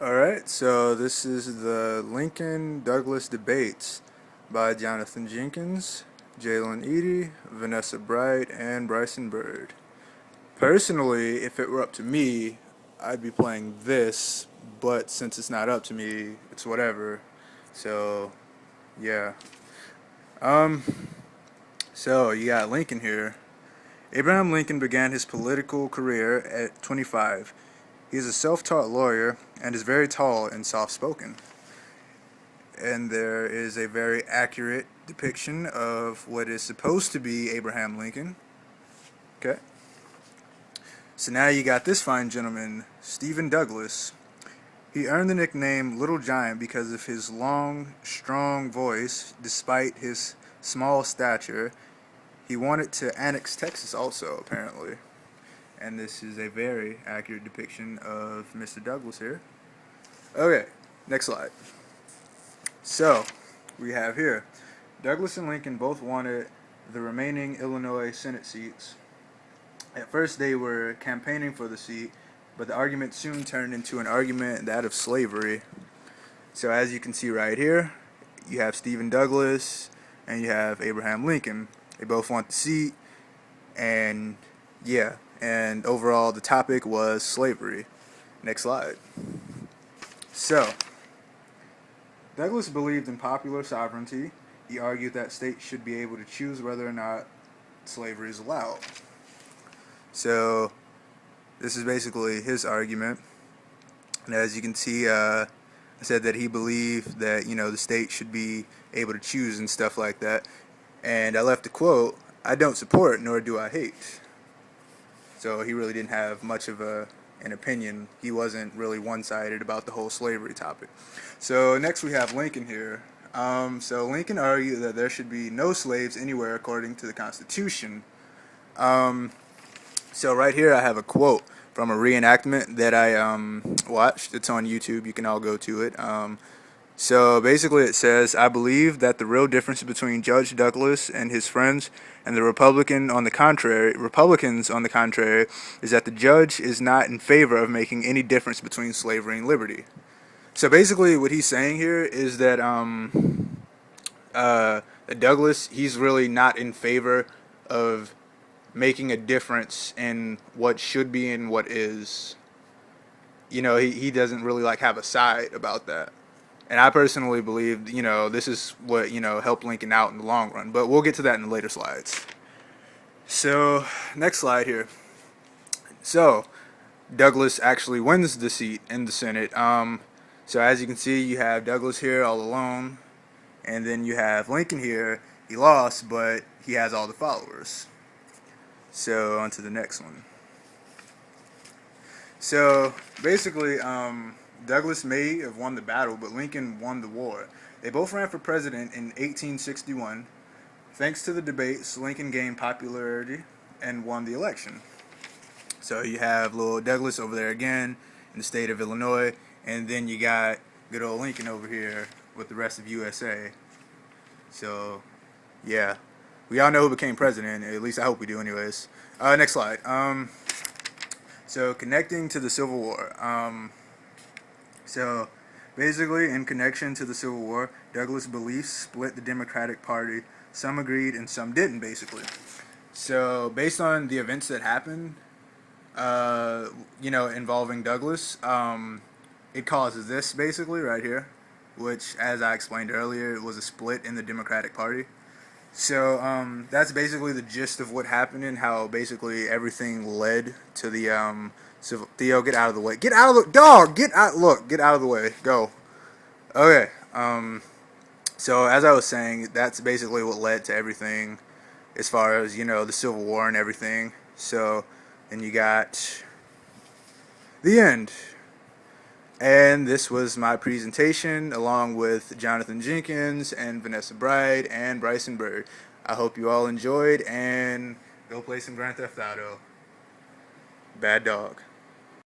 Alright, so this is the Lincoln-Douglas debates by Jonathan Jenkins, Jalen Eady, Vanessa Bright, and Bryson Bird. Personally, if it were up to me, I'd be playing this, but since it's not up to me, it's whatever. So, yeah. Um, so you got Lincoln here. Abraham Lincoln began his political career at 25. He is a self-taught lawyer and is very tall and soft-spoken. And there is a very accurate depiction of what is supposed to be Abraham Lincoln. Okay. So now you got this fine gentleman, Stephen Douglas. He earned the nickname Little Giant because of his long, strong voice, despite his small stature. He wanted to annex Texas also, apparently. And this is a very accurate depiction of Mr. Douglas here. Okay, next slide. So, we have here, Douglas and Lincoln both wanted the remaining Illinois Senate seats. At first they were campaigning for the seat, but the argument soon turned into an argument that of slavery. So as you can see right here, you have Stephen Douglas and you have Abraham Lincoln. They both want the seat, and yeah. And overall, the topic was slavery. Next slide. So, Douglas believed in popular sovereignty. He argued that states should be able to choose whether or not slavery is allowed. So, this is basically his argument. And as you can see, I said that he believed that, the state should be able to choose and stuff like that. And I left a quote, "I don't support nor do I hate." So he really didn't have much of an opinion. He wasn't really one-sided about the whole slavery topic. So next we have Lincoln here. So Lincoln argued that there should be no slaves anywhere according to the Constitution. So right here I have a quote from a reenactment that I watched. It's on YouTube. You can all go to it. So basically it says, "I believe that the real difference between Judge Douglas and his friends and the Republicans on the contrary, is that the judge is not in favor of making any difference between slavery and liberty." So basically what he's saying here is that Douglas, he's really not in favor of making a difference in what should be and what is. He doesn't really have a side about that. And I personally believe, this is what, helped Lincoln out in the long run. But we'll get to that in the later slides. So, next slide here. So, Douglas actually wins the seat in the Senate. So as you can see, you have Douglas here all alone. And then you have Lincoln here. He lost, but he has all the followers. So, on to the next one. So, basically, Douglas may have won the battle, but Lincoln won the war. They both ran for president in 1861. Thanks to the debates, Lincoln gained popularity and won the election. So you have little Douglas over there again in the state of Illinois, and then you got good old Lincoln over here with the rest of USA. So, yeah. We all know who became president, at least I hope we do anyways. Next slide. So connecting to the Civil War. So, basically, in connection to the Civil War, Douglas' beliefs split the Democratic Party. Some agreed and some didn't, basically. So, based on the events that happened, involving Douglas, it causes this, basically, right here, which, as I explained earlier, was a split in the Democratic Party. So, that's basically the gist of what happened and how, basically, everything led to the, Theo, get out of the way. Get out of the dog. Get out. Look, get out of the way. Go. Okay. So as I was saying, that's basically what led to everything, as far as the Civil War and everything. So then you got the end. And this was my presentation, along with Jonathan Jenkins and Vanessa Bright and Bryson Bird. I hope you all enjoyed, and go play some Grand Theft Auto. Bad dog.